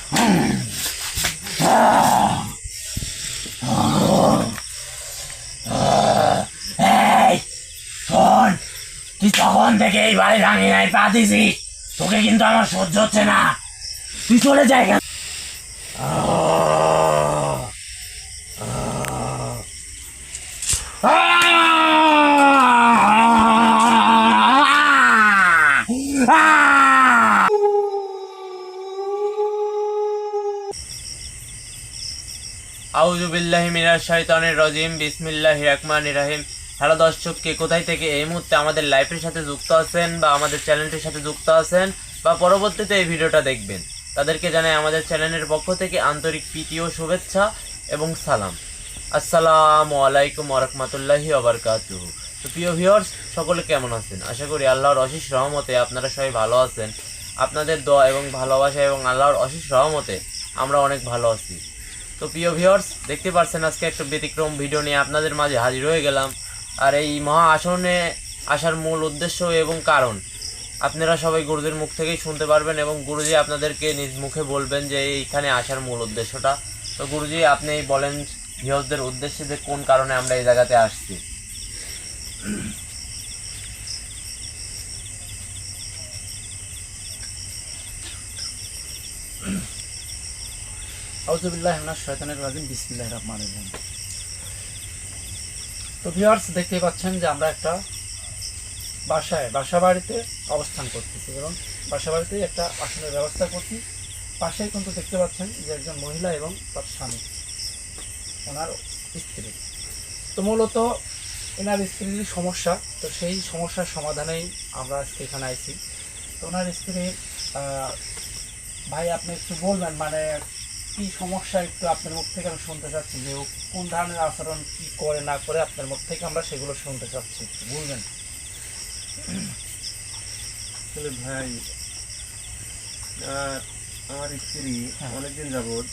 এই শোন, তুই তখন থেকে এই বাড়ির আঙিনায় পা দিছিস, তোকে কিন্তু আমার সহ্য হচ্ছে না। তুই চলে যা এখান। আউযু বিল্লাহি মিনাশ শাইতানির রাজিম। বিসমিল্লাহির রহমানির রহিম। হ্যালো দর্শক, কে কোথায় থেকে এই মুহূর্তে আমাদের লাইভের সাথে যুক্ত আছেন বা আমাদের চ্যানেলটির সাথে যুক্ত আছেন বা পরবর্তীতে এই ভিডিওটা দেখবেন, তাদেরকে জানাই আমাদের চ্যানেলের পক্ষ থেকে আন্তরিক প্রীতি ও শুভেচ্ছা এবং সালাম। আসসালামু আলাইকুম ওয়া রাহমাতুল্লাহি ওয়া বারাকাতুহু। তো প্রিয় ভিউয়ার্স, সকলে কেমন আছেন? আশা করি আল্লাহর অশেষ রহমতে আপনারা সবাই ভালো আছেন। আপনাদের দোয়া এবং ভালোবাসা এবং আল্লাহর অশেষ রহমতে আমরা অনেক ভালো আছি। তো প্রিয় ভিউয়ার্স, দেখতে পাচ্ছেন আজকে একটা ব্যতিক্রম ভিডিও নিয়ে আপনাদের মাঝে হাজির হয়ে গেলাম। আর এই মহা আসনে আসার মূল উদ্দেশ্য এবং কারণ আপনারা সবাই গুরুজির মুখ থেকেই শুনতে পারবেন এবং গুরুজি আপনাদেরকে নিজ মুখে বলবেন যে এইখানে আসার মূল উদ্দেশ্যটা। তো গুরুজি, আপনি বলেন ভিউয়ার্সদের উদ্দেশ্যে যে কোন কারণে আমরা এই জায়গাতে আসছি। আউযু বিল্লাহি মিনাশ শাইতানির রাজিম। বিসমিল্লাহির রহমানির রহিম। তো ভিউয়ার্স, দেখতে পাচ্ছেন যে আমরা একটা বাসা বাড়িতে অবস্থান করতেছি এবং বাসা বাড়িতে একটা আসনের ব্যবস্থা করছি। পাশেই কিন্তু দেখতে পাচ্ছেন যে একজন মহিলা এবং তার স্বামী, ওনার স্ত্রী। তো মূলত এনার স্ত্রীর সমস্যা, তো সেই সমস্যার সমাধানেই আমরা আজকে এখানে আইছি। তো ওনার স্ত্রী, ভাই আপনি একটু বলবেন মানে কি সমস্যা, একটু আপনার মুখ থেকে আমি শুনতে চাচ্ছি যে ও কোন ধরনের আচরণ কি করে না করে, আপনার মুখ থেকে আমরা সেগুলো শুনতে চাচ্ছি, একটু বলবেন। আসলে ভাই, আমার স্ত্রী অনেকদিন যাবৎ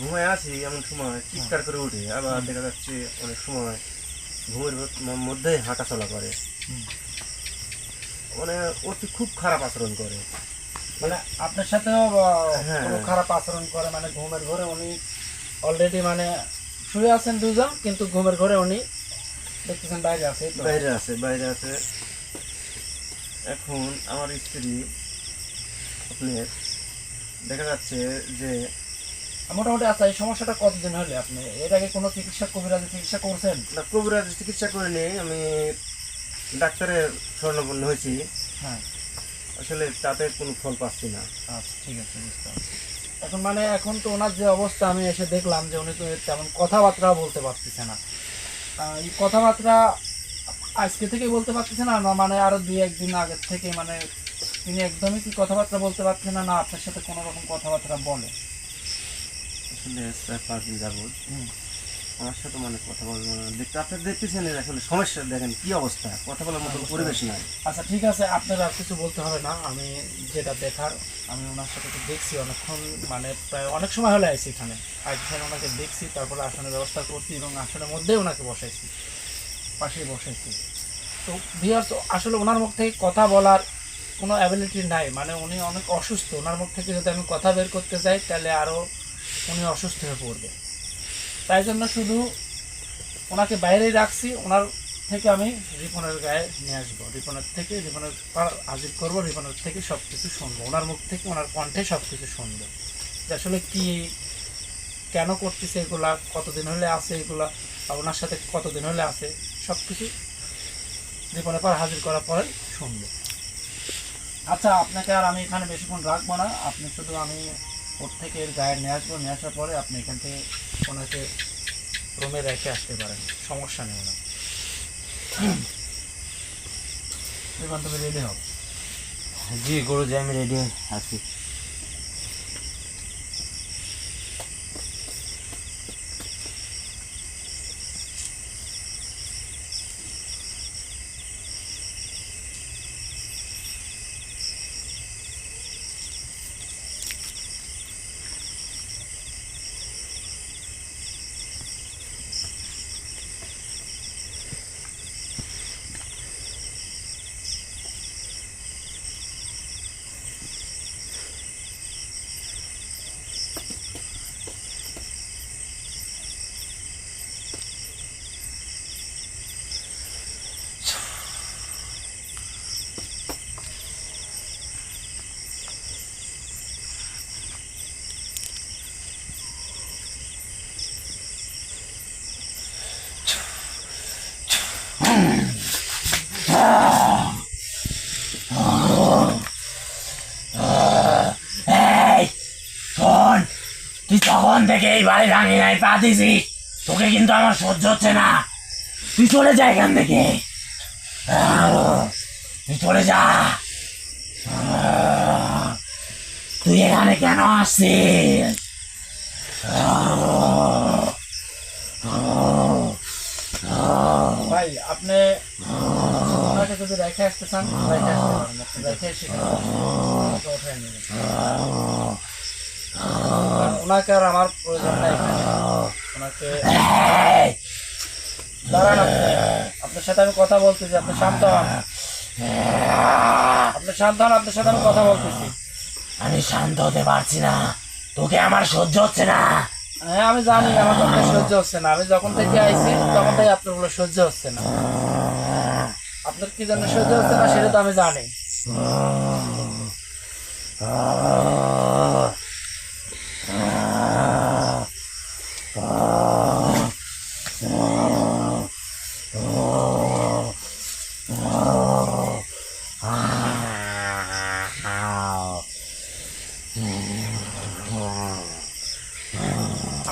ঘুমায় আছি, এমন সময় চিৎকার করে উঠে, আবার দেখা যাচ্ছে অনেক সময় ঘুমের মধ্যে হাঁটা চলা করে, মানে অতি খুব খারাপ আচরণ করে। মানে আপনার সাথেও কোনো খারাপ আচরণ করে? মানে ঘুমের ঘরে উনি অলরেডি মানে শুয়ে আছেন দুজন, কিন্তু ঘুমের ঘরে উনি দেখতেছেন বাইরে আছে। বাইরে আছে। এখন আমার স্ত্রী আপনার দেখা যাচ্ছে যে মোটামুটি আচ্ছা, এই সমস্যাটা কতদিন হলে আপনি এর আগে কোনো কবিরাজি চিকিৎসা করছেন? না, কবিরাজি চিকিৎসা করিনি, আমি ডাক্তারের শরণাপন্ন হয়েছি। হ্যাঁ, আসলে তাতে কোনো ফল পাচ্ছি না। আচ্ছা ঠিক আছে, বুঝতে পারছি। এখন মানে এখন তো ওনার যে অবস্থা, আমি এসে দেখলাম যে উনি তো তেমন কথাবার্তা বলতে পারতেছে না। এই কথাবার্তা আজকে থেকেই বলতে পারতেছে না, মানে আরো 2-1 দিন আগের থেকে মানে তিনি একদমই কি কথাবার্তা বলতে পারছেন না? না আপনার সাথে কোনো রকম কথাবার্তা বলে? আসলে 4-5 দিন যাবৎ আমার সাথে মানে কথা বলবো না। আপনি দেখতেছেন আসলে সমস্যা, দেখেন কি অবস্থা, কথা বলার মতো পরিবেশ নাই। আচ্ছা ঠিক আছে, আপনার আর কিছু বলতে হবে না। আমি যেটা দেখার, আমি ওনার সাথে তো দেখছি অনেকক্ষণ, মানে প্রায় অনেক সময় হলে আইছি এখানে। এখানে ওনাকে দেখছি, তারপরে আসনের ব্যবস্থা করছি এবং আসনের মধ্যেই ওনাকে বসাইছি, পাশেই বসাইছি। তো ভিউয়ার্স, আসলে ওনার মুখ থেকে কথা বলার কোনো অ্যাবিলিটি নাই, মানে উনি অনেক অসুস্থ। ওনার মুখ থেকে যদি আমি কথা বের করতে যাই তাহলে আরও উনি অসুস্থ হয়ে পড়বে। তাই জন্য শুধু ওনাকে বাইরেই রাখছি। ওনার থেকে আমি রিপনের গায়ে নিয়ে আসবো, রিপনের পর হাজির করবো, রিপনের থেকে সব কিছু শুনবো, ওনার মুখ থেকে ওনার কণ্ঠে সব কিছু শুনবো যে আসলে কি কেন করতেছে এগুলা, কতদিন হলে আছে এগুলা, বা ওনার সাথে কতদিন হলে আছে, সব কিছু রিপনের পর হাজির করার পরে শুনবো। আচ্ছা, আপনাকে আর আমি এখানে বেশিক্ষণ রাখবো না, আপনি শুধু আমি ওর থেকে এর গায়ে নিয়ে আসবো, নিয়ে আসার পরে আপনি এখান থেকে ওনাকে রুমে রেখে আসতে পারেন, সমস্যা নেই ওনার। তুমি রেডি হও। জি গুরুজি, আমি রেডি আছি। তুই তখন থেকে এই বাড়ির আঙিনায় পা দিছিস, তোকে কিন্তু আমার সহ্য হচ্ছে না। তুই চলে যা এখান থেকে, তুই চলে যা। তুই এখানে কেন আসছিস? ভাই আপনি ওনাকে যদি রেখে আসতে চান রেখে আসতে পারেন, আপনি রেখে এসে ওনাকে উঠায় নেবেন। কারণ ওনাকে আর আমার প্রয়োজন নাই এখানে। ওনাকে দাঁড়ান, আপনার সাথে আমি কথা বলতেছি, আপনি শান্ত হন, আপনি শান্ত হন, আপনার সাথে আমি কথা বলতেছি। আমি শান্ত হতে পারছি না, তোকে আমার সহ্য হচ্ছে না। হ্যাঁ আমি জানি আমার কথা সহ্য হচ্ছে না, আমি যখন থেকে আইছি তখন থেকে আপনার গুলো সহ্য হচ্ছে না। আপনার কি জন্য সহ্য হচ্ছে না সেটা তো আমি জানি।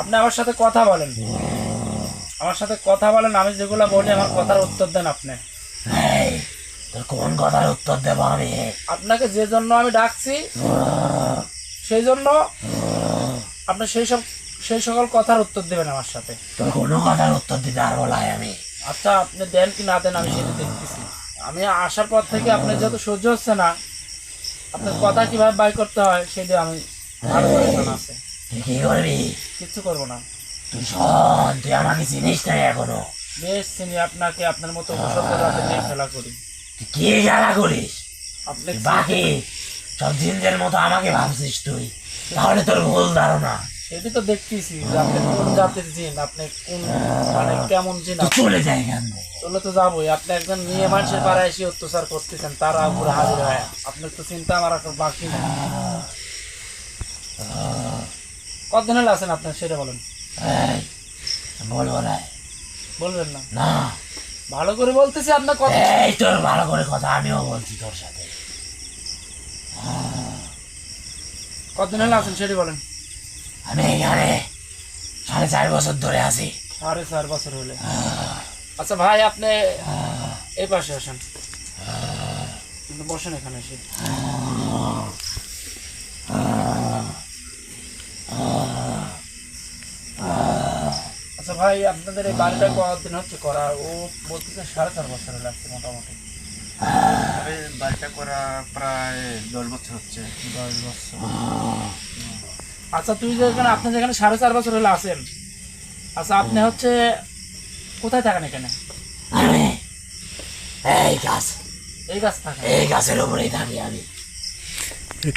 আপনি আমার সাথে কথা বলেন, আমার সাথে কথা বলেন, আমি যেগুলো বলি আমার কথার উত্তর দেন আপনি। এই, তোর কোন কথার উত্তর দেবো আমি? আপনাকে যে জন্য আমি ডাকছি সেই জন্য আপনি সেই সকল কথার উত্তর দেবেন আমার সাথে। তোর কোনো কথার উত্তর দিতে পারবো না আমি। আচ্ছা আপনি দেন কি না দেন আমি সেটা দেখতেছি। আমি আসার পর থেকে আপনার যত সহ্য হচ্ছে না, আপনার কথা কিভাবে বাই করতে হয় সেটা আমি ভালো করে জানা আছে। তুই কি করবি? কিচ্ছু করবো না। তুই শোন, তুই আমাকে চিনিস না এখনো। বেশ চিনি আপনাকে, আপনার মতো উপসর্গ রাতে নিয়ে খেলা করি। তুই কি খেলা করিস? আপনি বাকি সব জিনদের মতো আমাকে ভাবছিস তুই, তাহলে তোর ভুল ধারণা। সেটি তো দেখতেছি যে আপনি কোন জাতের জিন, আপনি কোন মানে কেমন জিন। তুই চলে যাই এখান থেকে। চলে তো যাবোই, আপনি একজন মেয়ে মানুষের পাড়ায় এসে অত্যাচার করতেছেন, তারা উপরে হাজির হয়। আপনার তো চিন্তা আমার এখন বাকি নেই। কতদিন হলে আছেন আপনার সেটা বলেন। এই, বলবো না। বলবেন না? না, ভালো করে বলতেছি আপনার কথা। এই তোর ভালো করে কথা আমিও বলছি তোর সাথে। কতদিন হলে আছেন সেটি বলেন। আমি এখানে 4.5 বছর ধরে আছি। 4.5 বছর হলে। আচ্ছা ভাই আপনি এই পাশে আসেন, কিন্তু বসেন এখানে এসে। আচ্ছা ভাই আপনাদের এই বাড়িটা কতদিন হচ্ছে করা? ও বলতেছে 4.5 বছর হলে আসছে মোটামুটি। তবে বাড়িটা করা প্রায় 10 বছর হচ্ছে। 10 বছর। আচ্ছা আপনি যেখানে 4.5 বছর হলে আছেন, আচ্ছা আপনি হচ্ছে কোথায় থাকেন এখানে? আমি এই গাছ, এই গাছ থাকেন? এই গাছের উপরেই থাকি আমি।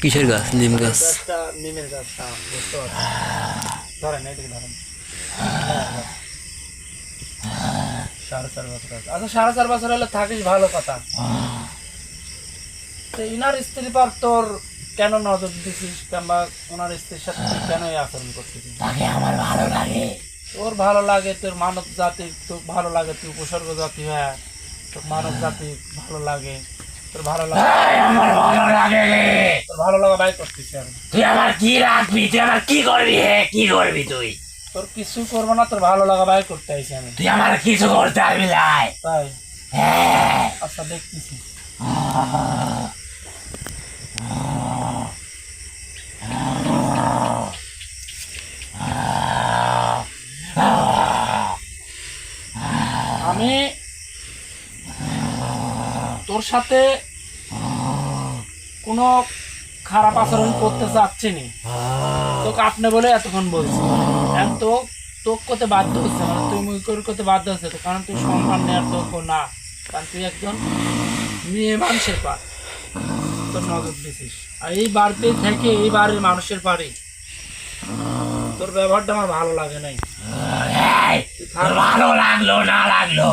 কিসের গাছ? নিম গাছ। গাছটা নিমের গাছ, বুঝতে পারছি। ধরেন এইদিকে ধরেন। 4.5 বছর আছে। আচ্ছা 4.5 বছর হলে থাকিস, ভালো কথা। তো ইনার স্ত্রী পর তোর কেন নজর দিছিস, কিংবা ওনার স্ত্রীর সাথে তুই কেন এই আচরণ করতেছিস? তাকে আমার ভালো লাগে। তোর ভালো লাগে, তোর মানব জাতি তোর ভালো লাগে, তুই উপসর্গ জাতি হ্যাঁ, তোর মানব জাতি ভালো লাগে, তোর ভালো লাগে, এই, আমার ভালো লাগে রে। তোর ভালো লাগা বাই করতেছি আমি। তুই আমার কি রাখবি? তুই আমার কি করবি? কি করবি তুই? তোর কিছু করবো না, তোর ভালো লাগা বাই করতে আইছি আমি। তুই আমার কিছু করতে পারবি নাই। তাই? হ্যাঁ। আচ্ছা দেখতেছি। আমি তোর সাথে কোনো খারাপ আচরণ করতে চাচ্ছি নি, তোকে আপনি বলে এতক্ষণ বলছি। এখন তোকে করতে বাধ্য হচ্ছে, মানে তুই মুই করতে বাধ্য হচ্ছে তো, কারণ তুই সম্মান নেওয়ার যোগ্য না, কারণ তুই একজন মেয়ে মানুষের পা তোর নজর দিছিস। আর এই বাড়িতে থেকে এই বাড়ির মানুষের পারে তোর ব্যবহারটা আমার ভালো লাগে নাই। এই, তোর ভালো লাগলো না লাগলো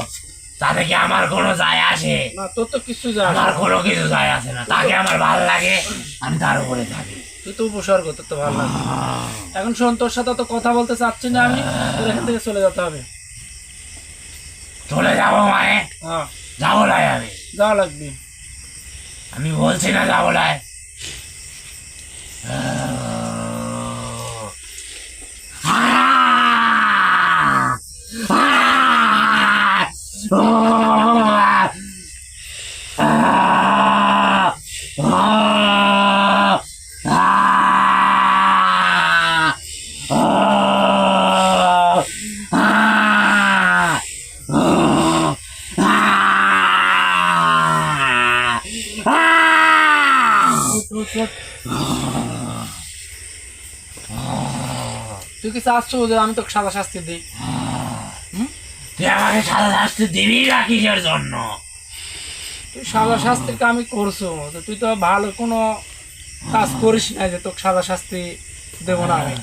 তাতে কি আমার কোনো যায় আসে? না তোর তো কিছু যায় আমার কোনো কিছু যায় আসে না। তাকে আমার ভালো লাগে, আমি তার উপরে থাকি। তুই তো উপসর্গ, তোর তো ভালো লাগে। এখন শোন, তোর সাথে তো কথা বলতে চাচ্ছি না আমি, তোর এখান থেকে চলে যেতে হবে। চলে যাবো মানে? হ্যাঁ যাবো নাই আমি। যাওয়া লাগবে। আমি বলছি না যাবো নাই। তুই কি চাচ্ছ যে আমি তোকে সাদা শাস্তি দিই? তুই আমাকে সাদা শাস্তি দিবি না কিসের জন্য? তুই সাদা শাস্তির কামই করছো, তো তুই তো ভালো কোনো কাজ করিস না যে তোকে সাদা শাস্তি দেবো না আমি।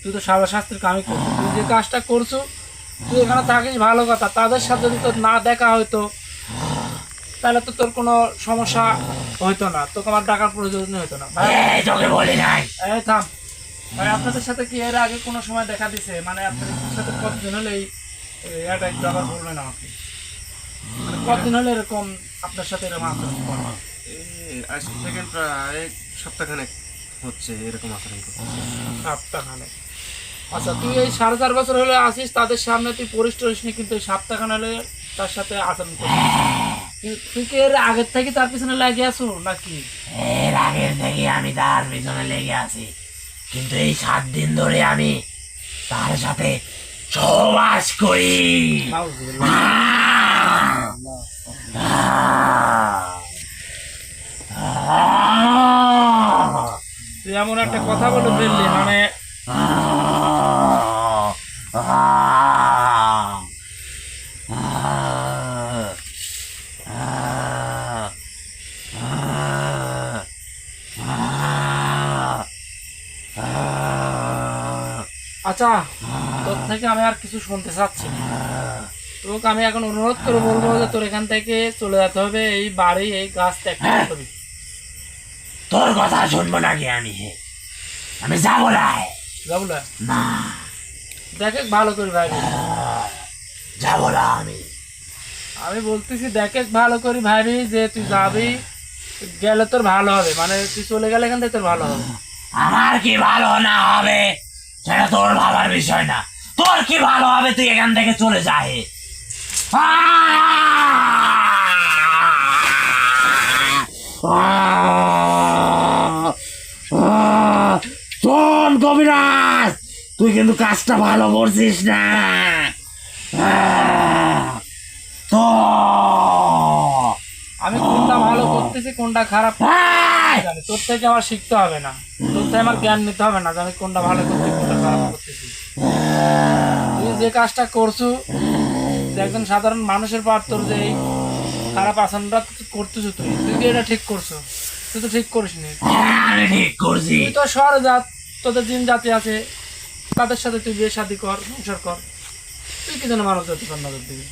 তুই তো সাদা শাস্তির কামই করছো, তুই যে কাজটা করছো, তুই এখানে থাকিস ভালো কথা, তাদের সাথে যদি তোর না দেখা হইতো তাহলে তো তোর কোনো সমস্যা হইতো না, তোকে আমার ডাকার প্রয়োজন হইতো না। ভাই এই তোকে বলি নাই। এই থাম ভাই, আপনাদের সাথে কি এর আগে কোনো সময় দেখা দিছে? মানে আপনাদের সাথে কতদিন হলে এটা একটু আবার বলবেন আমাকে, মানে কতদিন হলে এরকম আপনার সাথে এরকম আচরণ করে? আজ থেকে প্রায় সপ্তাহখানেক হচ্ছে এরকম আচরণ করতে। সপ্তাহখানে? আচ্ছা, তুই এই 4.5 বছর হলে আসিস, তাদের সামনে তুই পরিষ্ঠ হইসনি, কিন্তু এই সপ্তাহখানে হলে তার সাথে আচরণ করছিস। তুই কি এর আগের থেকে তার পিছনে লাগে আসো নাকি? এর আগের থেকে আমি তার পিছনে লেগে আছি, কিন্তু এই 7 দিন ধরে আমি তার সাথে সহবাস করি। তুই এমন একটা কথা বলে ফেললি, মানে আচ্ছা, তোর থেকে আমি আর কিছু শুনতে চাচ্ছি না। তোকে আমি এখন অনুরোধ করে বলবো যে তোর এখান থেকে চলে যেতে হবে, এই বাড়ি এই গাছ ত্যাগ করতে হবে। তোর কথা শুনবো নাকি আমি? আমি যাবো না। যাবো না? না, দেখে ভালো করে ভাই, যাবো না আমি। আমি বলতেছি দেখে ভালো করে ভাবি যে তুই যাবি, গেলে তোর ভালো হবে, মানে তুই চলে গেলে এখান থেকে তোর ভালো হবে। আমার কি ভালো না হবে সেটা তোর ভাবার বিষয় না। তোর কি ভালো হবে তুই এখান থেকে চলে যায়। শোন কবিরাজ, তুই কিন্তু কাজটা ভালো করছিস না। তো আমি কোনটা ভালো করতেছি কোনটা খারাপ জানি, তোর থেকে আমার শিখতে হবে না, তোর থেকে আমার জ্ঞান নিতে হবে না যে আমি কোনটা ভালো করতেছি কোনটা খারাপ করতেছি। তুই যে কাজটা করছু, যে একজন সাধারণ মানুষের পার তোর যে এই খারাপ আচরণটা করতেছ, তুই তুই কি এটা ঠিক করছো? তুই তো ঠিক করিস নি। আমি ঠিক করছি। তুই তো শহরে জাত, তোদের জিন জাতি আছে, তাদের সাথে তুই বিয়ে শাদী কর, সংসার কর, তুই কি যেন মানুষ জাতি কর নজর দিবি।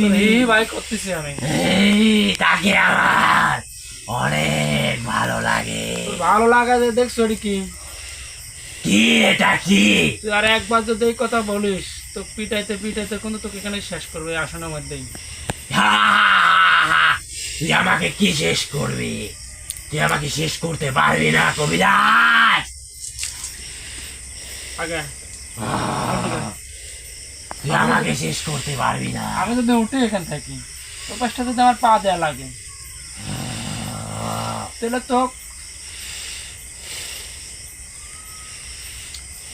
তোর হি ভাই করতেছি আমি। তাকে আমার অনেক ভালো লাগে। তোর ভালো লাগা যে দেখছো এটি কি? কি এটা কি? তুই আর একবার যদি এই কথা বলিস তো পিটাইতে পিটাইতে কিন্তু তোকে এখানে শেষ করবে আসনের মধ্যেই। তুই আমাকে কি শেষ করবি? তুই আমাকে শেষ করতে পারবি না কবিরাজ। আগে তুই আমাকে শেষ করতে পারবি না। আমি যদি উঠে এখান থাকি, তোর পাশটা যদি আমার পা দেওয়া লাগে, তাহলে তো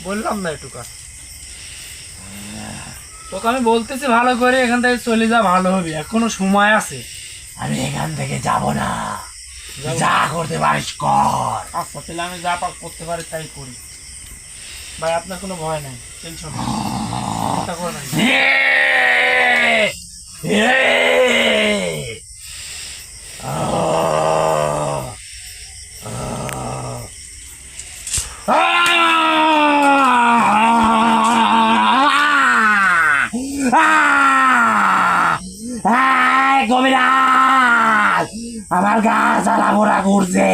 বললাম না এটুকা, তোকে আমি বলতেছি ভালো করে এখান থেকে চলে যা, ভালো হবে, এখনো সময় আছে। আমি এখান থেকে যাব না, যা করতে পারিস কর। আচ্ছা, তাহলে আমি যা পাক করতে পারি তাই করি ভাই, আপনার কোনো ভয় নাই, টেনশন নেই, চিন্তা করবেন না। কবিরাজ, আমার গা জ্বালা পোড়া করছে।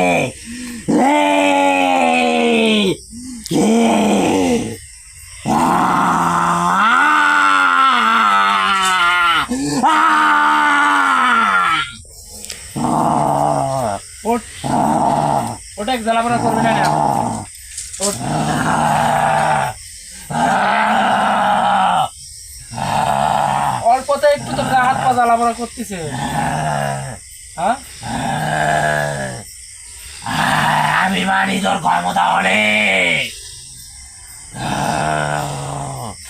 ওঠ, ওটা এক জ্বালাপোড়া করবি না, ওঠ। গা হাত পা জ্বালাপড়া করতেছে? হ্যাঁ, আমি মানি তোর ক্ষমতা অনেক।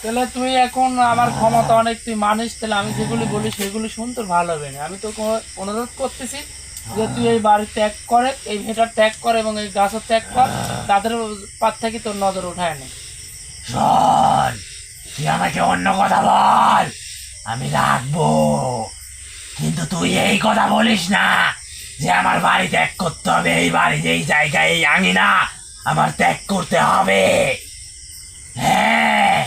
তাহলে তুই এখন আমার ক্ষমতা অনেক তুই মানিস, তাহলে আমি যেগুলি বলি সেগুলি শুন, তোর ভালো হবে না। আমি তো অনুরোধ করতেছি যে তুই এই বাড়ি ত্যাগ করে, এই ভেটা ত্যাগ করে এবং এই গাছও ত্যাগ কর, তাদের পার থেকে তোর নজর উঠায় নে। শোন, তুই আমাকে অন্য কথা বল, আমি রাখবো, কিন্তু তুই এই কথা বলিস না যে আমার বাড়ি ত্যাগ করতে হবে। এই বাড়ি, এই জায়গায়, এই আঙিনা আমার ত্যাগ করতে হবে। হ্যাঁ,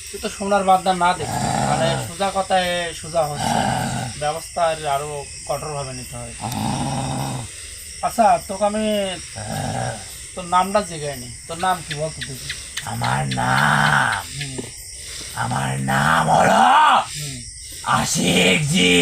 তুই তো সোনার বাদা না দেখি, মানে সোজা কথায় সোজা হচ্ছে, ব্যবস্থা আরো কঠোরভাবে নিতে হবে। আচ্ছা, তোকে আমি তোর নামটা জিগাইনি, তোর নাম কি বলতো দেখি? আমার নাম হলো আশিক জি।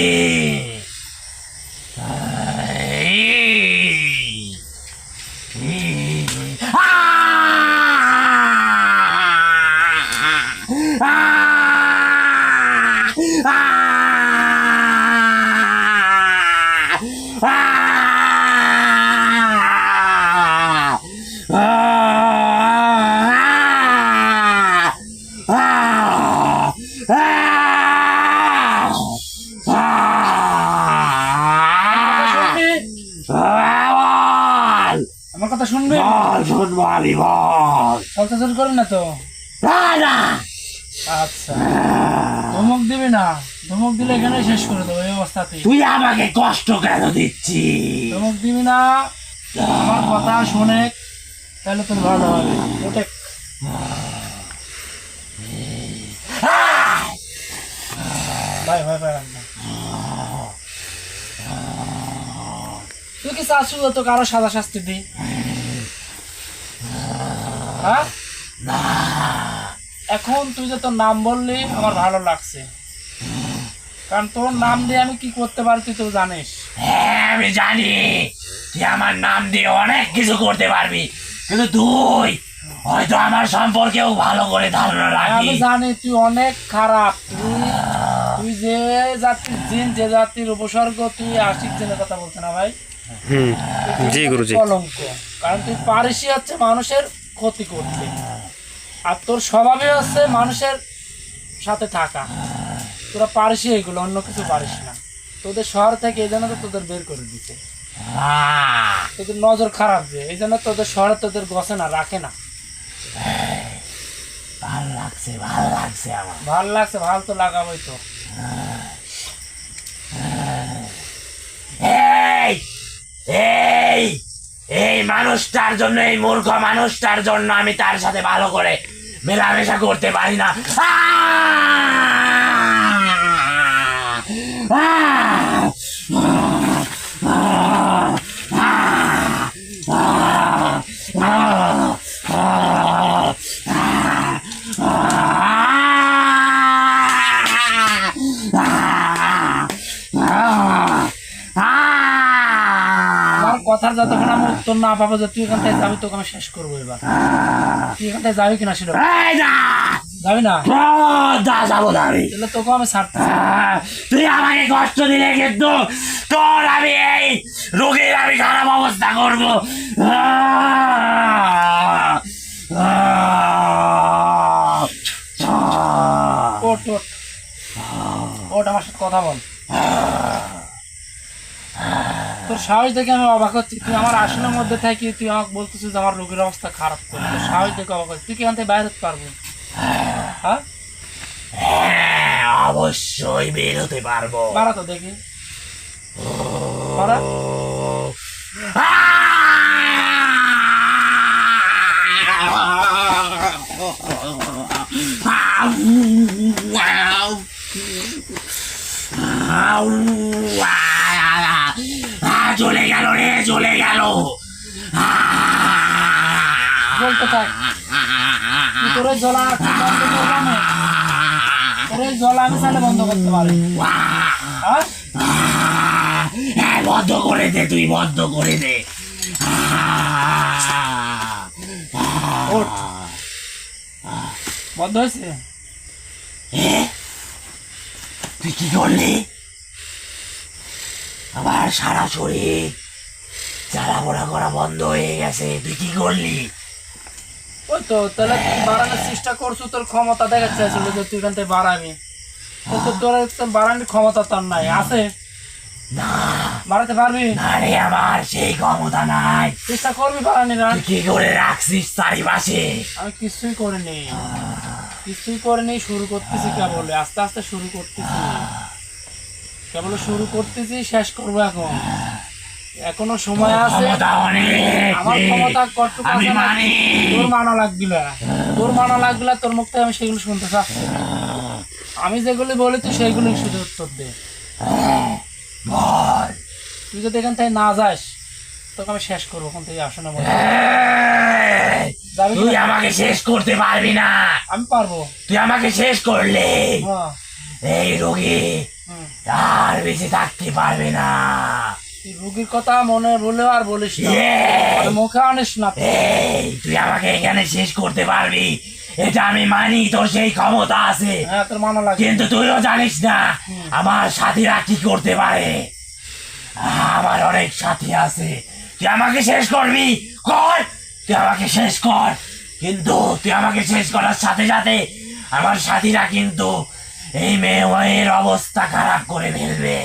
আমার কথা শুনবি? বল। চলতে চল করি না তো? না, আচ্ছা, ধমক দিবি না, ধমক দিলে এখানে শেষ করে দেবো এই অবস্থাতে। তুই আমাকে কষ্ট কেন দিচ্ছি? ধমক দিবি না, আমার কথা শুনে, তাহলে তোর ভালো হবে। ওটা ভাই ভাই ভাই, তুই কি চাচ্ছু তোকে আরো সাদা শাস্তি দি? হ্যাঁ, এখন তুই যে তোর নাম বললি আমার ভালো লাগছে, কারণ তোর নাম দিয়ে আমি কি করতে পারি তুই তো জানিস। হ্যাঁ, আমি জানি তুই আমার নাম দিয়ে অনেক কিছু করতে পারবি, কিন্তু তুই হয়তো আমার সম্পর্কেও ভালো করে ধারণা রাখবি। আমি জানি তুই অনেক খারাপ, তুই যে জাতির জিন, যে জাতির উপসর্গ, তুই আশিক জিনের কথা বলছে না ভাই? জি গুরুজি। কলঙ্ক, কারণ তুই পারিসই হচ্ছে মানুষের ক্ষতি করতে, আর তোর স্বভাবই হচ্ছে মানুষের সাথে থাকা। তোরা পারিসই এগুলো, অন্য কিছু পারিস না। তোদের শহর থেকে এই জন্য তো তোদের বের করে দিচ্ছে, তোদের নজর খারাপ, যে এই জন্য তোদের শহরে তোদের বসে না, রাখে না। ভাল লাগছে, ভাল লাগছে আমার। ভাল লাগছে, ভাল তো লাগাবোই তো। এই এই এই মানুষটার জন্য, এই মূর্খ মানুষটার জন্য আমি তার সাথে ভালো করে মেলামেশা করতে পারি না। আমার কথার যতক্ষণ আমি উত্তর না পাবো যে তুই এখান থেকে যাবি, তোকে আমি শেষ করবো এবার। তুই এখান থেকে যাবি কিনা সেটা যাবি না? যাবো না আমি। তাহলে তোকে আমি ছাড়তে, তুই আমাকে কষ্ট দিলে কিন্তু তোর আমি এই রোগীর আমি খারাপ অবস্থা করবো। ওট ওট ওট, আমার সাথে কথা বল। তোর সাহস দেখে আমি অবাক হচ্ছি, তুই আমার আসনের মধ্যে থাকি তুই আমাকে বলতেছিস যে আমার রোগীর অবস্থা খারাপ করে। তোর সাহস দেখে অবাক হচ্ছি, তুই কি এখান থেকে বাইরে হতে পারবো? হ্যাঁ, অবশ্যই বের হতে পারবো। বাড়া তো দেখি, বাড়া। চলে গেল রে, চলে গেল। বলতে থাক, তুই তোর এই জ্বলা কি বন্ধ করবো না? তোর এই জ্বলা আমি চাইলে বন্ধ করতে পারি। হ্যাঁ, বন্ধ করে দে, তুই বন্ধ করে দে। ওঠ, বন্ধ হয়েছে? তুই কি করলি? আমার সারা শরীর জ্বালা পোড়া করা বন্ধ হয়ে গেছে, তুই কি করলি? ওই তো তাহলে তুই বাড়ানোর চেষ্টা করছো, তোর ক্ষমতা দেখাতে চাইছিল যে তুই এখান থেকে বাড়াবি, তো তোর একদম বাড়ানোর ক্ষমতা তার নাই, আছে? না বাড়াতে পারবি? না রে, আমার সেই ক্ষমতা নাই। চেষ্টা করবি বাড়ানি না? তুই কি করে রাখছিস চারিপাশে? আমি কিছুই করিনি, কিছুই করিনি, শুরু করতেছি কেবল, আস্তে আস্তে শুরু করতেছি, কেবল শুরু করতেছি, শেষ করবো এখন, এখনো সময় আছে। ক্ষমতা অনেক আমার রে। ক্ষমতা কতটুকু আমি আছে মানি। তোর মানা লাগবিলা, তোর মানা লাগবিলা, তোর মুখ থেকে আমি সেগুলো শুনতে চাচ্ছি না। আমি যেগুলি বলি তুই সেইগুলি শুধু উত্তর দে। বল। তুই যদি এখান থেকে না যাস তোকে আমি শেষ করবো ওখান থেকে, আসনে মনে এই, যাবি তুই কিনা? আমাকে শেষ করতে পারবি না। আমি পারবো। তুই আমাকে শেষ করলে হ্যাঁ, এই রোগী হুম। আর বেঁচে থাকতে পারবে না। তুই রুগীর কথা মনে বলেও আর বলিস না, এই, মানে মুখে আনিস না। এই, তুই আমাকে এখানে শেষ করতে পারবি, এটা আমি মানি, তোর সেই ক্ষমতা আছে। হ্যাঁ, তোর মানা লাগবে। কিন্তু তুইও জানিস না আমার সাথীরা কি করতে পারে। আমার অনেক সাথী আছে, তুই আমাকে শেষ করবি, কর, তুই আমাকে শেষ কর, কিন্তু তুই আমাকে শেষ করার সাথে সাথে আমার সাথীরা কিন্তু এই মেয়ের অবস্থা খারাপ করে ফেলবে।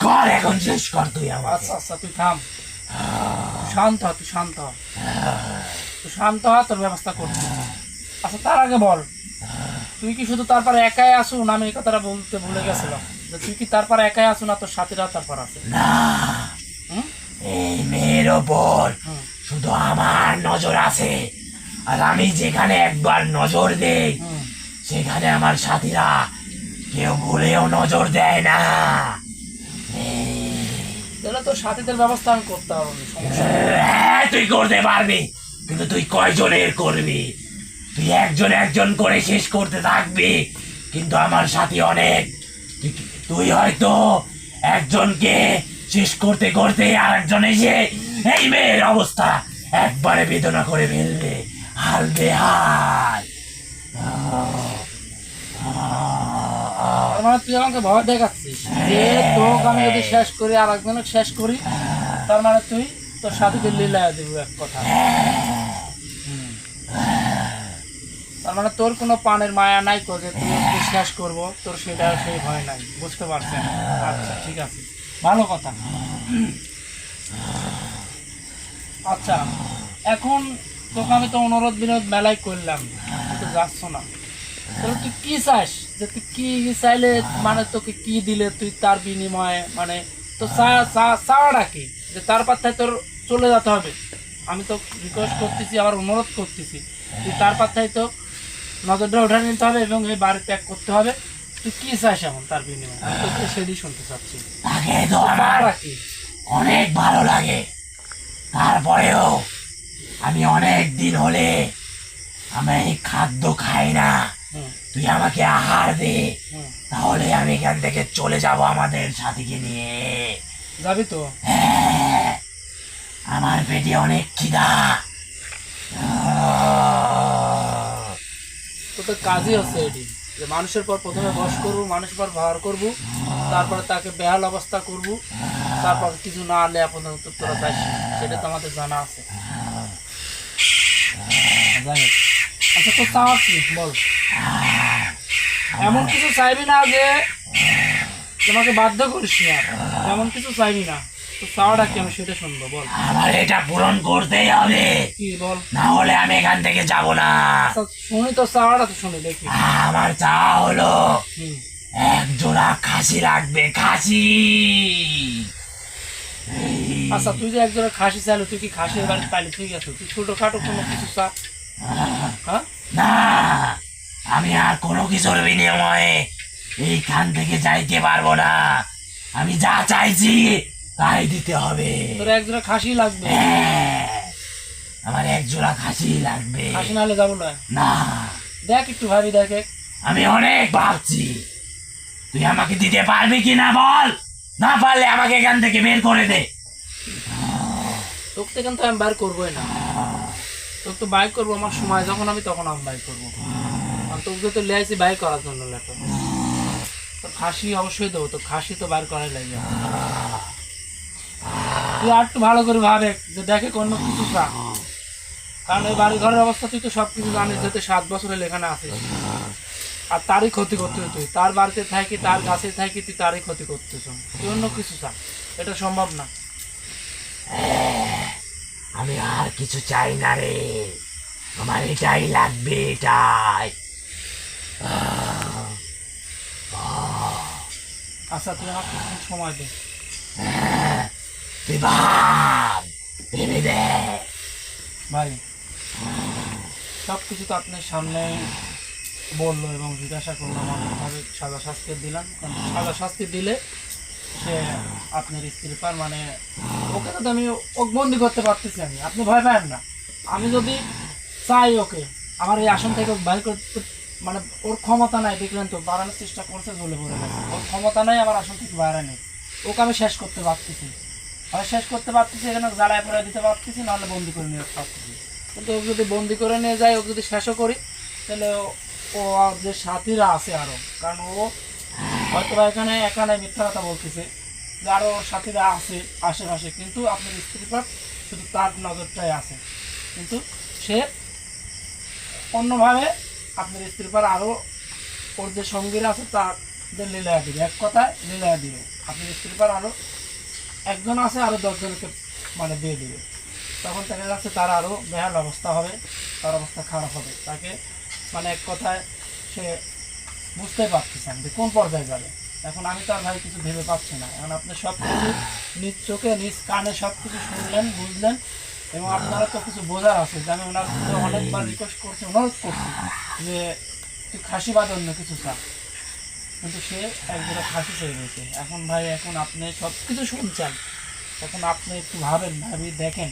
কর, এখন শেষ কর তুই আমাকে। আচ্ছা আচ্ছা, তুই থাম, তুই শান্ত হ, তুই শান্ত হ, তুই শান্ত হ, তোর ব্যবস্থা করছি। আচ্ছা, তার আগে বল, তুই কি শুধু তারপরে একাই আসু না? আমি এই কথাটা বলতে ভুলে গেছিলাম যে তুই কি তারপর একাই আসু না তোর সাথীরা তারপর আছে? না, হুম? এই মেয়ের ওপর হুম। শুধু আমার নজর আছে, আর আমি যেখানে একবার নজর দেই হুম। সেখানে আমার সাথীরা কেউ ভুলেও নজর দেয় না। তাহলে তোর সাথীদের ব্যবস্থা আমি করতে পারবো না, সমস্যা নেই। হ্যাঁ, তুই করতে পারবি, কিন্তু তুই কয়জনের করবি? তুই একজন একজন করে শেষ করতে থাকবি, কিন্তু আমার সাথী অনেক, তুই হয়তো একজনকে শেষ করতে করতে আর একজন এসে এই মেয়ের অবস্থা একবারে বেদনা করে ফেলবে, হাল বেহাল। তার মানে তুই আমাকে ভয় দেখাচ্ছিস যে তোকে আমি যদি শেষ করি আর একজনকে শেষ করি, তার মানে তুই তোর সাথীদের লীলায় দিব এক কথা। হুম। তার মানে তোর কোনো প্রাণের মায়া নাই তো যে তুই ওকে শেষ করবো, তোর সেটা সেই ভয় নাই, বুঝতে পারছেন? আচ্ছা, ঠিক আছে, ভালো কথা। আচ্ছা, এখন তোকে আমি তো অনুরোধ বিনোদ মেলায় করলাম, তুই তো যাচ্ছ না, তাহলে তুই কি চাস? যে তুই কি চাইলে, মানে তোকে কি দিলে তুই তার বিনিময়ে, মানে তো চাওয়াটা কি? যে তার পাত্তায় তোর চলে যেতে হবে? আমি তো রিকোয়েস্ট করতেছি, আবার অনুরোধ করতেছি, তুই তার পাত্তায় তো নজরটা উঠে নিতে হবে এবং এই বাড়ি ত্যাগ করতে হবে। তুই কি চাস এখন তার বিনিময়ে? আমি তোকে সেটাই শুনতে চাচ্ছি। তাকে তো আমার চাওয়াটা কি? অনেক ভালো লাগে, তারপরেও আমি অনেক দিন হলে আমি খাদ্য খাই না, হুম, তুই আমাকে আহার দে, হুম। তাহলে আমি এখান থেকে চলে যাব আমাদের সাথীকে নিয়ে। যাবি তো? হ্যাঁ, আমার পেটে অনেক খিদা। তো কাজই হচ্ছে এটি, যে মানুষের পর প্রথমে বস করবো, মানুষের পর ব্যবহার করবো, তারপরে তাকে বেহাল অবস্থা করবো, তারপর কিছু না আনলে আপনার উত্তর তোরা চাইছি, সেটা তো আমাদের জানা আছে। যাই হোক, আচ্ছা, তোর চাওয়া কি বল? এমন কিছু চাইবি না যে তোমাকে বাধ্য করিস না, এমন কিছু চাইবি না, তোর চাওয়াটা কি আমি সেটা শুনবো, বল। আমার এটা পূরণ করতেই হবে, কি বল? না হলে আমি এখান থেকে যাব না। আচ্ছা, শুনি তোর চাওয়াটা তো শুনি দেখি। আমার চাওয়া হলো হুম। এক জোড়া খাসি লাগবে, খাসি। আচ্ছা, তুই যে একজনের খাসি চাইলো, তুই কি খাসির বাড়ি পাইলি? ঠিক আছে, তুই ছোটখাটো কোনো কিছু চা। হ্যাঁ, না, আমি আর কোনো কিছুর বিনিময়ে এইখান থেকে যাইতে পারবো না, আমি যা চাইছি তাই দিতে হবে। তোর একজনের খাসি লাগবে। হ্যাঁ, আমার এক জোড়া খাসি লাগবে। খাসি নাহলে যাবো না। না, দেখ একটু ভাবি, দেখে। আমি অনেক ভাবছি, তুই আমাকে দিতে পারবি কি না বল, না পারলে আমাকে এখান থেকে বের করে দে। তোকে তো এখান থেকে আমি বার করবোই না, তোর তো বাই করবো আমার সময় যখন আমি তখন আমি বাই করবো, আর তোকে তো লেয়াইছি বাই করার জন্য লেটো। তো খাসি অবশ্যই দেবো, তো খাসি তো বাইর করাই লাগবে। তুই আর একটু ভালো করে ভাবে যে দেখে কোনো কিছু চা, কারণ এই বাড়ি ঘরের অবস্থা তুই তো সব কিছু জানিস, যেহেতু 7 বছরের এখানে আসিস, আর তারই ক্ষতি করতে তুই তার বাড়িতে থাকি তার গাছে থাকি তুই তারই ক্ষতি করতেছ, তুই অন্য কিছু চা, এটা সম্ভব না। আমি আর কিছু চাই না রে, আমার এটাই লাগবে, এটাই। আচ্ছা তুই আমার কিছুক্ষণ সময় দে। তুই ভাব, ভেবে দে। ভাই সব কিছু তো আপনার সামনে বললো এবং জিজ্ঞাসা করলো, আমাকে সাজা শাস্তি দিলাম, কারণ সাজা শাস্তি দিলে সে আপনার স্ত্রীর পার মানে ওকে তো আমি ওকে বন্দি করতে পারতেছি আমি, আপনি ভয় পাবেন না। আমি যদি চাই ওকে আমার এই আসন থেকে বাইর করতে, মানে ওর ক্ষমতা নাই, দেখলেন তো বাড়ানোর চেষ্টা করছে, ঝুলে পড়ে গেছে, ওর ক্ষমতা নাই আমার আসন থেকে বাইরে নেই, ওকে আমি শেষ করতে পারতেছি, আমি শেষ করতে পারতেছি, এখানে জ্বালায় পড়ে দিতে পারতেছি, নাহলে বন্দি করে নিয়ে পারতেছি। কিন্তু ওকে যদি বন্দি করে নিয়ে যাই, ওকে যদি শেষও করি, তাহলে ও আর যে সাথীরা আছে আরও, কারণ ও হয়তো এখানে একা নাই মিথ্যা কথা বলতেছে, যে আরও ওর সাথীরা আছে আশেপাশে, কিন্তু আপনার স্ত্রীর পার শুধু তার নজরটাই আছে, কিন্তু সে অন্যভাবে আপনার স্ত্রীর পার আরও ওর যে সঙ্গীরা আছে তাদের লীলায়া দিবে, এক কথায় লীলায়া দিবে, আপনার স্ত্রীর পার আরও একজন আছে আরও 10 জনকে মানে দিয়ে দিবে, তখন দেখা যাচ্ছে তার আরও বেহাল অবস্থা হবে, তার অবস্থা খারাপ হবে, তাকে মানে এক কথায় সে বুঝতে পারতেছেন যে কোন পর্যায়ে যাবে। এখন আমি তো আর ভাই কিছু ভেবে পাচ্ছি না, এখন আপনি সব কিছু নিজ চোখে নিজ কানে সব কিছু শুনলেন বুঝলেন, এবং আপনারা তো কিছু বোঝার আছে যে আমি ওনার অনেকবার রিকোয়েস্ট করছি, অনুরোধ করছি যে তুই খাসি বাদ অন্য কিছু চা, কিন্তু সে একজোড়া খাসি চেয়ে গেছে। এখন ভাই এখন আপনি সব কিছু শুনছেন, এখন আপনি একটু ভাবেন, ভাবি দেখেন,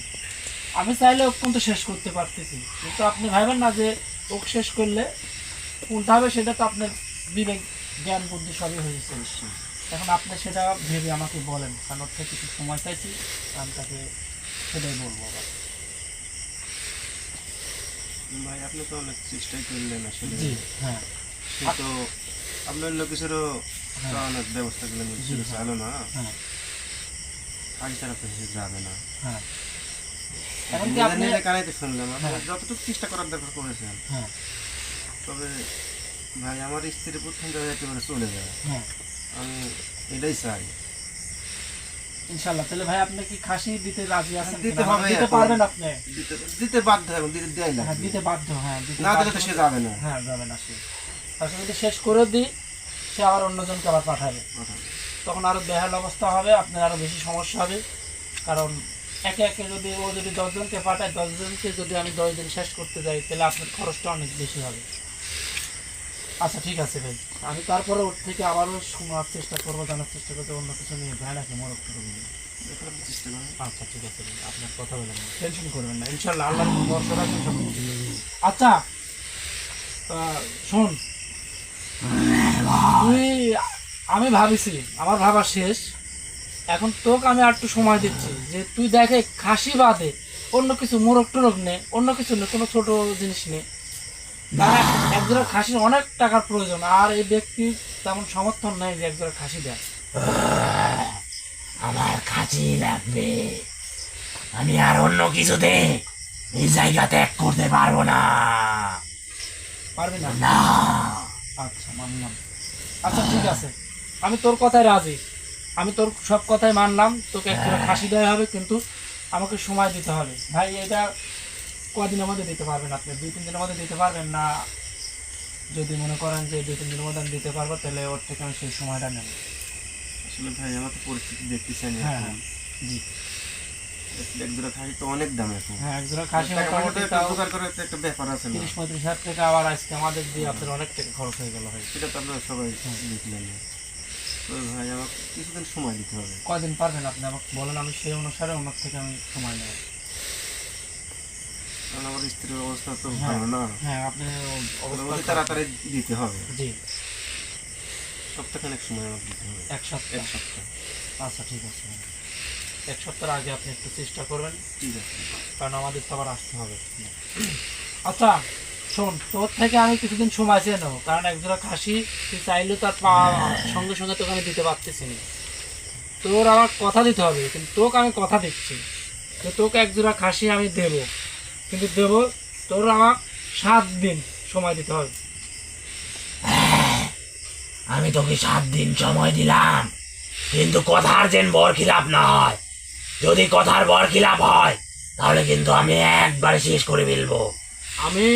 আমি চাইলে ওকে কিন্তু শেষ করতে পারতেছি, কিন্তু আপনি ভাবেন না যে ওকে শেষ করলে কোনটা হবে, সেটা তো আপনার বিবেক জ্ঞান বুদ্ধি সবই হয়েছে। এখন আপনি সেটা ভেবে আমাকে বলেন, কারণ ওর থেকে কিছু সময় চাইছি, আমি তাকে সেটাই বলবো আবার। ভাই আপনি তো অনেক চেষ্টাই করলেন আসলে, জি হ্যাঁ সে তো আপনি অন্য কিছুরও অনেক ব্যবস্থা করলেন, কিছু চাইলো না, হ্যাঁ আগে তারা তো সে যাবে না। হ্যাঁ এখন কি আপনি নিজে কানাইতে শুনলাম, আপনি হ্যাঁ। যতটুকু চেষ্টা করার দরকার করেছেন, হ্যাঁ তবে ভাই আমার স্ত্রী প্রথম জায়গায় একেবারে চলে যায়, হ্যাঁ আমি এটাই চাই। ইনশাল্লাহ, তাহলে ভাই আপনি কি খাসি দিতে রাজি আছেন? দিতে কিনা? হবে দিতে এখন। পারবেন আপনি? দিতে বাধ্য এবং দিতে দেয়াই হ্যাঁ লাগবে, দিতে বাধ্য, হ্যাঁ দিতে না দিলে বাধ্য। তো সে যাবে না। হ্যাঁ যাবে না সে, তারপরে যদি শেষ করে দিই সে আবার অন্যজনকে আবার পাঠাবে, তখন আরো বেহাল অবস্থা হবে, আপনার আরো বেশি সমস্যা হবে, কারণ একে একে যদি ও যদি 10 জনকে পাঠায়, 10 জনকে যদি আমি 10 দিন শেষ করতে যাই, তাহলে আপনার খরচটা অনেক বেশি হবে। আচ্ছা ঠিক আছে ভাই, আমি তারপরে ওর থেকে আবারও শোনার চেষ্টা করবো, জানার চেষ্টা করতে, অন্য কিছু নিয়ে যায় নাকি মরক করবো। চেষ্টা করেন। আচ্ছা ঠিক আছে ভাই, আপনার কথা বলেন, টেনশন করবেন না, ইনশাল্লাহ আল্লাহর উপর ভরসা রাখবেন, সব কিছু ঠিক হবে। আচ্ছা শোন, তুই আমি ভাবিছি আমার ভাবা শেষ, এখন তোকে আমি আর একটু সময় দিচ্ছি, যে তুই দেখে খাসি বাদে অন্য কিছু মোরগ টোরগ নে, অন্য কিছু নে, কোনো ছোট জিনিস নে, একজোড়া খাসির অনেক টাকার প্রয়োজন, আর এই ব্যক্তির তেমন সমর্থন নেই যে একজোড়া খাসি দেয়। আমার খাঁচি লাগবে, আমি আর অন্য কিছুতে এই জায়গা ত্যাগ করতে পারবো না। পারবি না? না, আচ্ছা মানলাম, আচ্ছা ঠিক আছে, আমি তোর কথায় রাজি, আমি তোর সব কথাই মানলাম, তোকে একটা খাসি দেওয়া হবে, কিন্তু আমাকে সময় দিতে হবে। ভাই এটা কদিনের মধ্যে দিতে পারবেন আপনি? 2-3 দিনের মধ্যে দিতে পারবেন না? যদি মনে করেন যে 2-3 দিনের মধ্যে আমি দিতে পারবো, তাহলে ওর থেকে আমি সেই সময়টা নেব। আসলে ভাই আমার তো পরিস্থিতি দেখতেছেন হ্যাঁ এখন, জি এক দুটো খাসি তো অনেক দাম এখন, হ্যাঁ, একজোড়া খাসি টাকা পয়সা তো মোটামুটি একটু তাও জোগাড় করার তো একটা ব্যাপার আছে না, 30-35 হাজার টাকা, আবার আজকে আমাদের দিয়ে আপনার অনেক টাকা খরচ হয়ে গেল ভাই। সেটা তো আপনারা সবাই দেখলেন না। তো ভাই আমাকে কিছুদিন সময় দিতে হবে, কয়দিন পারবেন আপনি আমাকে বলেন, আমি সেই অনুসারে ওনার থেকে আমি সময় নেব। কারণ আমার স্ত্রীর অবস্থা তো হ্যাঁ। ভালো না, হ্যাঁ আপনি অতি অবস্থা তাড়াতাড়ি দিতে হবে, জি সপ্তাহখানেক সময় আমাকে দিতে হবে, 1 সপ্তাহ। 1 সপ্তাহ। আচ্ছা ঠিক আছে। 1 সপ্তাহ আগে আপনি একটু চেষ্টা করবেন, ঠিক আছে। কারণ আমাদের তো আবার আসতে হবে। আচ্ছা শোন, তোর থেকে আমি কিছুদিন সময় চেয়ে নেবো, কারণ একজোড়া খাসি তুই চাইলেও তার সঙ্গে সঙ্গে তোকে আমি দিতে পারতেছি না। তোর আমার কথা দিতে হবে, কিন্তু তোকে আমি কথা দিচ্ছি যে তোকে একজোড়া খাসি আমি দেবো, কিন্তু দেবো তোর আমার 7 দিন সময় দিতে হবে। আমি তোকে 7 দিন সময় দিলাম, কিন্তু কথার যেন বরখিলাপ না হয়। যদি কথার বরখিলাপ হয় তাহলে কিন্তু আমি একবারে শেষ করে ফেলবো। আমি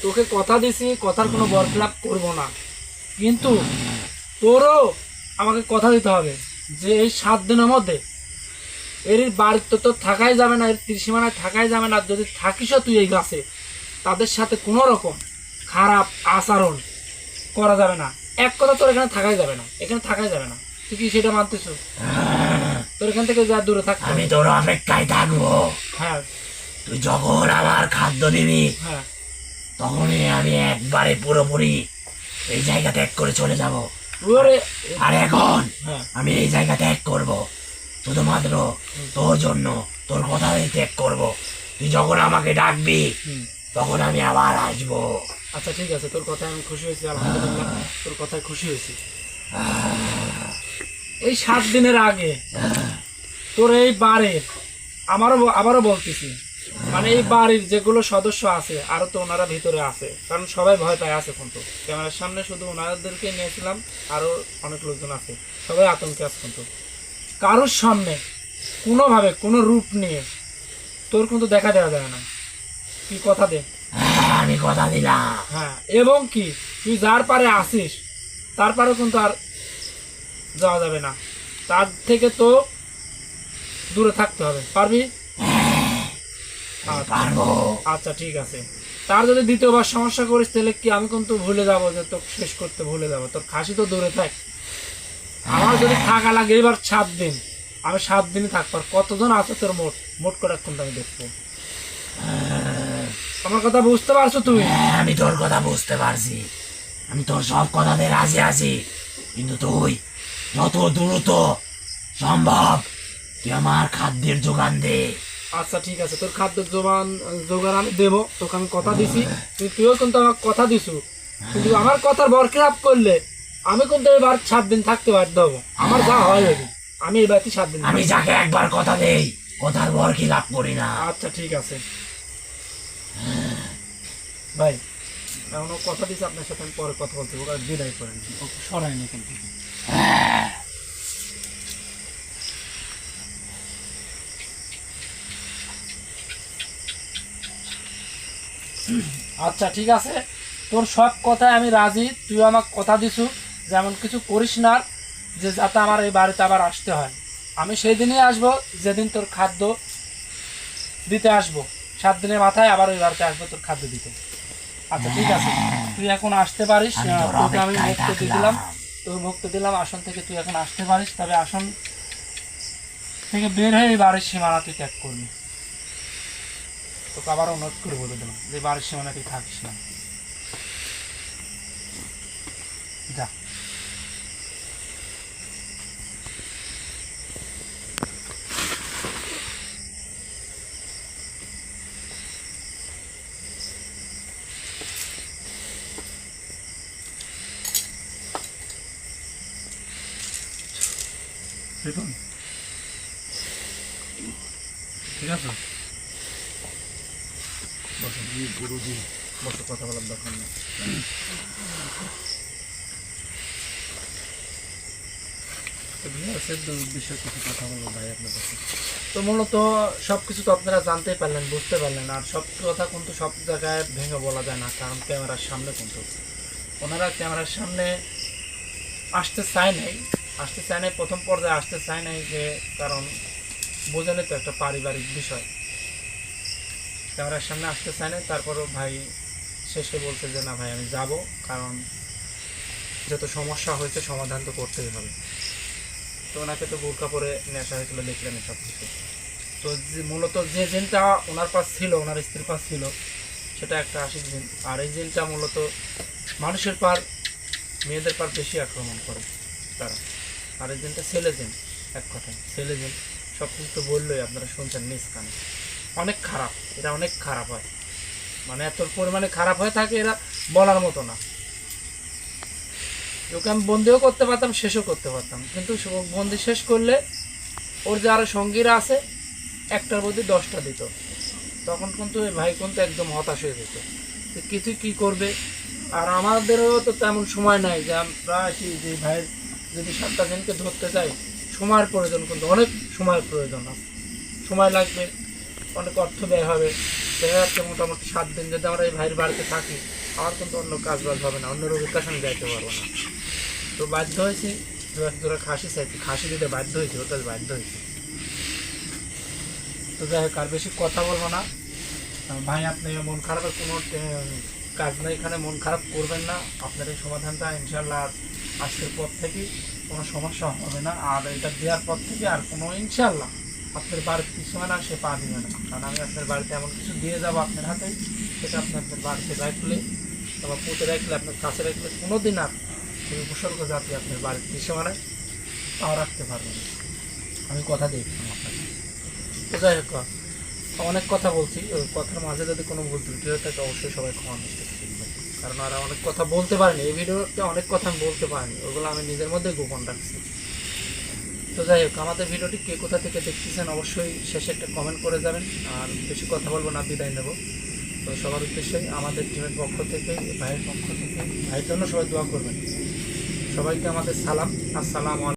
তোকে কথা দিছি, কথার কোনো বরখেলাপ করব না, কিন্তু তোরও আমাকে কথা দিতে হবে যে এই 7 দিনের মধ্যে এর বাড়িতে তো থাকাই যাবে না, এর ত্রিসীমানায় থাকাই যাবে না। যদি থাকিসও তুই এই গাছে, তাদের সাথে কোনো রকম খারাপ আচরণ করা যাবে না। এক কথা, তোর এখানে থাকাই যাবে না, এখানে থাকাই যাবে না। তুই কি সেটা মানতেছ? তোর এখান থেকে যা দূরে থাক। আমি তোর অপেক্ষায় থাকবো। হ্যাঁ তুই যখন আমার খাদ্য দিবি হ্যাঁ, তখনই আমি একবারে পুরোপুরি এই জায়গা ত্যাগ করে চলে যাব। ওরে আর এখন হ্যাঁ, আমি এই জায়গা ত্যাগ করব শুধুমাত্র তোর জন্য, তোর কথাই ত্যাগ করব। তুই যখন আমাকে ডাকবি হুম। তখন আমি আবার আসবো। আচ্ছা ঠিক আছে, তোর কথায় আমি খুশি হয়েছি, আলহামদুলিল্লাহ তোর কথায় খুশি হয়েছি। এই 7 দিনের আগে তোর এই বাড়ির আবারও বলতেছি, মানে এই বাড়ির যেগুলো সদস্য আছে আরো তো ওনারা ভিতরে আছে, কারণ সবাই ভয় পায় আছে। কিন্তু ক্যামেরার সামনে শুধু ওনাদেরকে নিয়েছিলাম, আরো অনেক লোকজন আছে, সবাই আতঙ্কে আছে। কিন্তু কারোর সামনে কোনোভাবে কোনো রূপ নিয়ে তোর কিন্তু দেখা দেওয়া যায় না। কি কথা দে? আমি কথা দিলাম। হ্যাঁ, এবং কি তুই যার পারে আসিস তার পারে কিন্তু আর যাওয়া যাবে না, তার থেকে তো দূরে থাকতে হবে। পারবি? আচ্ছা, পারবো। আচ্ছা ঠিক আছে। তার যদি দ্বিতীয়বার সমস্যা করিস তাহলে কি আমি কিন্তু ভুলে যাব, যে তোকে শেষ করতে ভুলে যাব। তোর খাসি তো দূরে থাক, আমার যদি থাকা লাগে এবার 7 দিন, আমি 7 দিনই থাকবো। আর কতজন আছে তোর মোট মোট করে কিন্তু আমি দেখবো। আমার কথা বুঝতে পারছো তুই? আমি তোর কথা বুঝতে পারছি, আমি তোর সব কথাতে রাজি আছি, কিন্তু তুই যত দ্রুত সম্ভব তুই আমার খাদ্যের যোগান দে। আচ্ছা ঠিক আছে, তোর খাদ্য জোগাড় আমি দেবো, তোকে আমি কথা দিছি। তুইও কিন্তু আমার কথা দিছু, কিন্তু আমার কথার বরখেলাপ করলে আমি কিন্তু এবার 7 দিন থাকতে বাধ্য হবো। আমার যা হয় হবে, আমি এবার 7 দিন আমি যাকে একবার কথা দেই কথার বর কি লাভ করি না। আচ্ছা ঠিক আছে ভাই, এখনো কথা দিছি, আপনার সাথে আমি পরে কথা বলতে ওরা বিদায় করেন, ওকে সরাই না কিন্তু। আচ্ছা ঠিক আছে, তোর সব কথায় আমি রাজি। তুই আমাকে কথা দিছু যেমন কিছু করিস না, যে যাতে আমার এই বাড়িতে আবার আসতে হয়। আমি সেই দিনই আসবো যেদিন তোর খাদ্য দিতে আসবো। 7 দিনের মাথায় আবার ওই বাড়িতে আসবো তোর খাদ্য দিতে। আচ্ছা ঠিক আছে, তুই এখন আসতে পারিস। আমি তোর তোকে আমি অপেক্ষায় মুক্তি থাকলাম। দিলাম, তোর মুক্তি দিলাম আসন থেকে। তুই এখন আসতে পারিস, তবে আসন থেকে বের হয়ে এই বাড়ির সীমানা তুই ত্যাগ করবি। তোকে আবার অনুরোধ করে বলে দিলাম যে বাড়ির সীমানা তুই থাকিস না, যা। দেখুন ঠিক আছে, বসো গুরুজি, বসো, কথা বলার দরকার নেই। বিষয়ে কিছু কথা বলবো ভাই আপনার কাছে। তো মূলত সব কিছু তো আপনারা জানতেই পারলেন, বুঝতে পারলেন। আর সব কথা কিন্তু সব জায়গায় ভেঙে বলা যায় না, কারণ ক্যামেরার সামনে কিন্তু ওনারা ক্যামেরার সামনে আসতে চায় নাই, প্রথম পর্যায়ে আসতে চায় নাই, যে কারণ বোঝালে তো একটা পারিবারিক বিষয়, ক্যামেরার সামনে আসতে চায় নাই। তারপরও ভাই শেষে বলছে যে না ভাই আমি যাব, কারণ যত সমস্যা হয়েছে সমাধান তো করতেই হবে। তো ওনাকে তো বোরকা পরে নেশা হয়েছিল, দেখলেন সব কিছু। তো মূলত যে জিনটা ওনার পাশ ছিল, ওনার স্ত্রীর পাশ ছিল, সেটা একটা আশিক জিন। আর এই জিনটা মূলত মানুষের পার, মেয়েদের পার বেশি আক্রমণ করে তারা। আর এই জিনটা ছেলে জিন, এক কথায় ছেলে জিন। সব কিছু তো বললোই, আপনারা শুনছেন নিজ কানে। অনেক খারাপ, এরা অনেক খারাপ হয়, মানে এত পরিমাণে খারাপ হয়ে থাকে এরা বলার মতো না। ওকে আমি বন্দিও করতে পারতাম, শেষও করতে পারতাম, কিন্তু বন্দি শেষ করলে ওর যে আরও সঙ্গীরা আছে একটার মধ্যে 10টা দিত, তখন কিন্তু এই ভাই কিন্তু একদম হতাশ হয়ে যেত যে কিছু কী করবে। আর আমাদেরও তো তেমন সময় নাই যে আমরা কি যে ভাইয়ের যদি 7টা জনকে ধরতে যাই, সময়ের প্রয়োজন, কিন্তু অনেক সময়ের প্রয়োজন আছে, সময় লাগবে, অনেক অর্থ ব্যয় হবে। দেখা যাচ্ছে মোটামুটি 7 দিন যদি আমরা এই ভাইয়ের বাড়িতে থাকি, আমার কিন্তু অন্য কাজ বাজ হবে না, অন্য রোগীর কাছে আমি যাইতে পারবো না। তো বাধ্য হয়েছি, তোরা খাসি চাইছি, খাসি দিতে বাধ্য হয়েছি, ওর কাছে বাধ্য হয়েছি। তো যাই হোক, আর বেশি কথা বলবো না। ভাই আপনি মন খারাপের কোনো কাজ নেই এখানে, মন খারাপ করবেন না। আপনার এই সমাধানটা ইনশাল্লাহ আজকের পর থেকে কোনো সমস্যা হবে না। আর এটা দেওয়ার পর থেকে আর কোনো ইনশাল্লাহ আপনার বাড়ির পিছনে না সে পা দিবে না, কারণ আমি আপনার বাড়িতে এমন কিছু দিয়ে যাবো আপনার হাতে, সেটা আপনি আপনার বাড়িতে রাখলে বা পুঁতে রাখলে, আপনার কাছে রাখলে কোনো দিন আর ওই উপসর্গ জাতি আপনার বাড়ির পিছনে পাও রাখতে পারবেন না। আমি কথা দিয়েছিলাম আপনাকে। তো যাই হোক, অনেক কথা বলছি, ওই কথার মাঝে যদি কোনো ভুল ত্রুটি হয়ে থাকে অবশ্যই সবাই ক্ষমা দৃষ্টিতে দেখবেন, কারণ আর অনেক কথা বলতে পারিনি এই ভিডিওতে, অনেক কথা আমি বলতে পারিনি, ওগুলো আমি নিজের মধ্যে গোপন রাখছি। তো যাই হোক, আমাদের ভিডিওটি কে কোথা থেকে দেখতেছেন অবশ্যই শেষে একটা কমেন্ট করে যাবেন। আর বেশি কথা বলবো না, বিদায় নেব। তো সবার উদ্দেশ্যে আমাদের টিমের পক্ষ থেকে, ভাইয়ের পক্ষ থেকে, ভাইয়ের জন্য সবাই দোয়া করবেন। সবাইকে আমাদের সালাম, আসসালামু আলাইকুম।